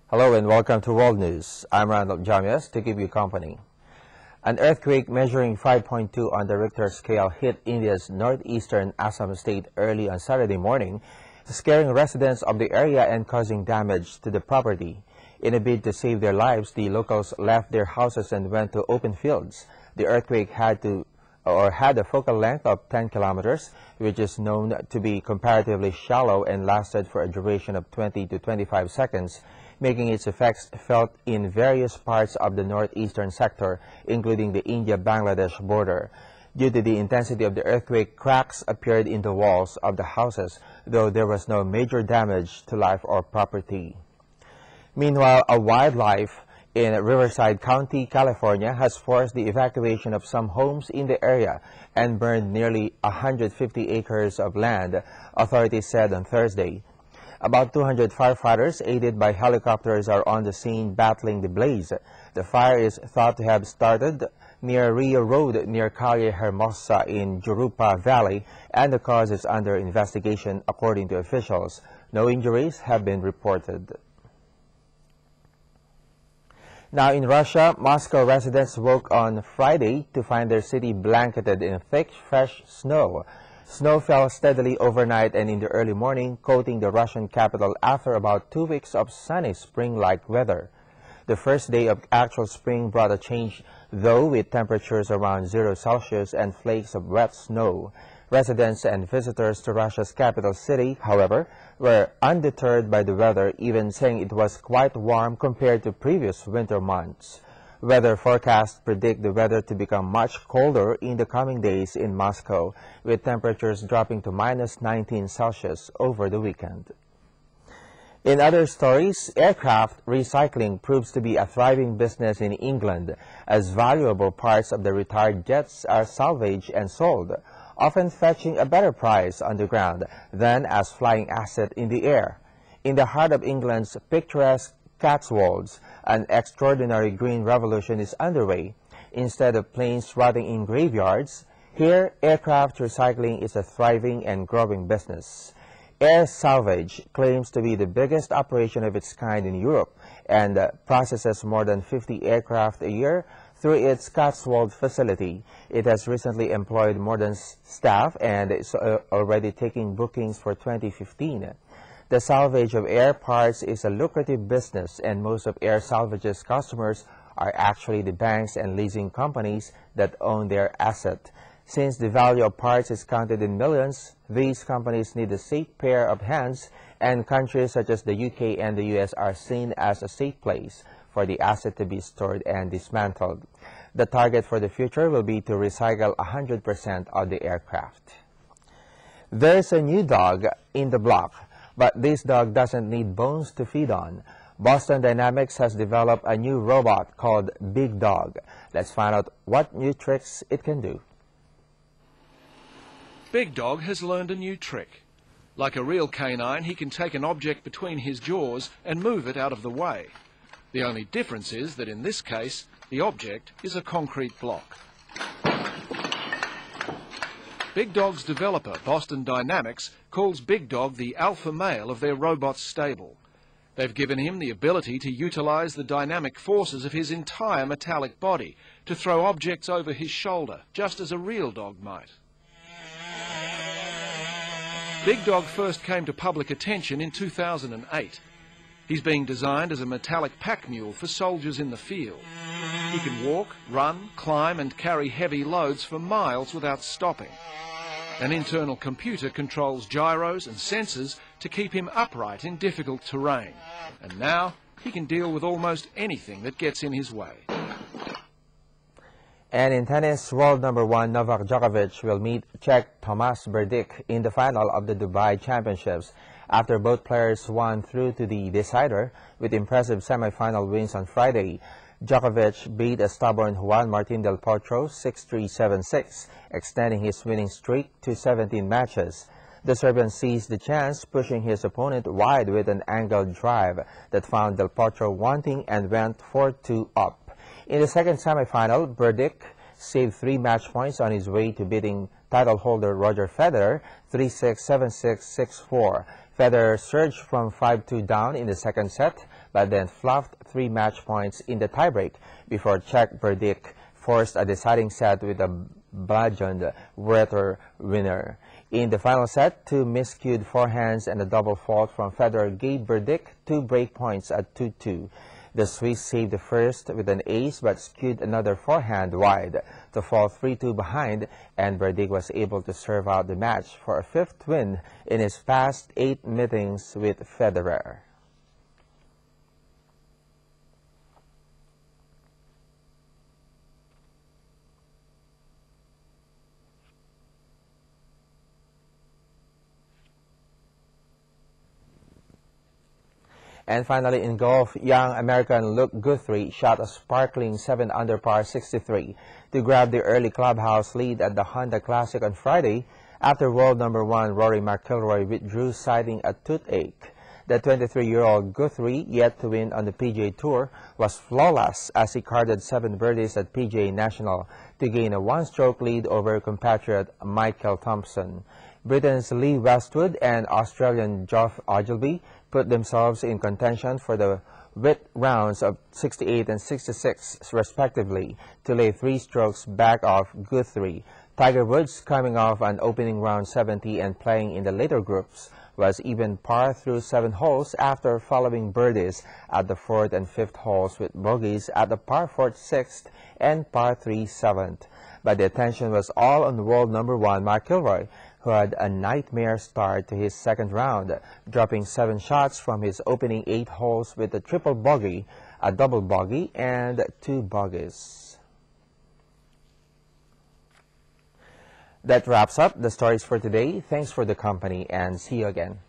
Hello and welcome to World News. I'm Randolf Jamias to keep you company. An earthquake measuring 5.2 on the Richter scale hit India's northeastern Assam state early on Saturday morning, scaring residents of the area and causing damage to the property. In a bid to save their lives, the locals left their houses and went to open fields. The earthquake had a focal length of 10 kilometers, which is known to be comparatively shallow and lasted for a duration of 20 to 25 seconds, making its effects felt in various parts of the northeastern sector, including the India-Bangladesh border. Due to the intensity of the earthquake, cracks appeared in the walls of the houses, though there was no major damage to life or property. Meanwhile, a wildlife in Riverside County, California, has forced the evacuation of some homes in the area and burned nearly 150 acres of land, authorities said on Thursday. About 200 firefighters, aided by helicopters, are on the scene battling the blaze. The fire is thought to have started near Rio Road near Calle Hermosa in Jurupa Valley, and the cause is under investigation, according to officials. No injuries have been reported. Now in Russia, Moscow residents woke on Friday to find their city blanketed in thick, fresh snow. Snow fell steadily overnight and in the early morning, coating the Russian capital after about 2 weeks of sunny spring-like weather. The first day of actual spring brought a change, though, with temperatures around 0 Celsius and flakes of wet snow. Residents and visitors to Russia's capital city, however, were undeterred by the weather, even saying it was quite warm compared to previous winter months. Weather forecasts predict the weather to become much colder in the coming days in Moscow, with temperatures dropping to minus 19 Celsius over the weekend. In other stories, aircraft recycling proves to be a thriving business in England, as valuable parts of the retired jets are salvaged and sold, often fetching a better price on the ground than as flying asset in the air. In the heart of England's picturesque Cotswolds, an extraordinary green revolution is underway. Instead of planes rotting in graveyards, here aircraft recycling is a thriving and growing business. Air Salvage claims to be the biggest operation of its kind in Europe and processes more than 50 aircraft a year through its Cotswold facility. It has recently employed more than staff and is already taking bookings for 2015. The salvage of air parts is a lucrative business, and most of Air Salvage's customers are actually the banks and leasing companies that own their asset. Since the value of parts is counted in millions, these companies need a safe pair of hands, and countries such as the UK and the US are seen as a safe place for the asset to be stored and dismantled. The target for the future will be to recycle 100% of the aircraft. There's a new dog in the block, but this dog doesn't need bones to feed on. Boston Dynamics has developed a new robot called BigDog. Let's find out what new tricks it can do. BigDog has learned a new trick. Like a real canine, he can take an object between his jaws and move it out of the way. The only difference is that in this case, the object is a concrete block. BigDog's developer, Boston Dynamics, calls BigDog the alpha male of their robot stable. They've given him the ability to utilize the dynamic forces of his entire metallic body to throw objects over his shoulder, just as a real dog might. BigDog first came to public attention in 2008. He's being designed as a metallic pack mule for soldiers in the field. He can walk, run, climb and carry heavy loads for miles without stopping. An internal computer controls gyros and sensors to keep him upright in difficult terrain. And now he can deal with almost anything that gets in his way. And in tennis, world number 1 Novak Djokovic will meet Czech Tomas Berdych in the final of the Dubai Championships after both players won through to the decider with impressive semi-final wins on Friday. Djokovic beat a stubborn Juan Martín del Potro 6-3, 7-6, extending his winning streak to 17 matches. The Serbian seized the chance, pushing his opponent wide with an angled drive that found del Potro wanting and went 4-2 up. In the second semi-final, Berdych saved 3 match points on his way to beating title holder Roger Federer 3-6, 7-6, 6-4. Federer surged from 5-2 down in the second set, but then fluffed 3 match points in the tiebreak before Czech Berdych forced a deciding set with a bludgeoned Richter winner. In the final set, 2 miscued forehands and a double fault from Federer gave Berdych 2 break points at 2-2. The Swiss saved the first with an ace but skewed another forehand wide to fall 3-2 behind, and Berdych was able to serve out the match for a 5th win in his past 8 meetings with Federer. And finally, in golf, young American Luke Guthrie shot a sparkling 7 under par 63 to grab the early clubhouse lead at the Honda Classic on Friday after world number 1 Rory McIlroy withdrew citing a toothache. The 23-year-old Guthrie, yet to win on the PGA Tour, was flawless as he carded 7 birdies at PGA National to gain a 1-stroke lead over compatriot Michael Thompson. Britain's Lee Westwood and Australian Geoff Ogilvy put themselves in contention for the wit rounds of 68 and 66 respectively to lay 3 strokes back of Guthrie. Tiger Woods, coming off an opening round 70 and playing in the later groups, was even par through 7 holes after following birdies at the 4th and 5th holes with bogeys at the par 4 6th and par 3 7th. But the attention was all on world number 1 McIlroy, who had a nightmare start to his second round, dropping 7 shots from his opening 8 holes with a triple bogey, a double bogey, and 2 bogeys. That wraps up the stories for today. Thanks for the company and see you again.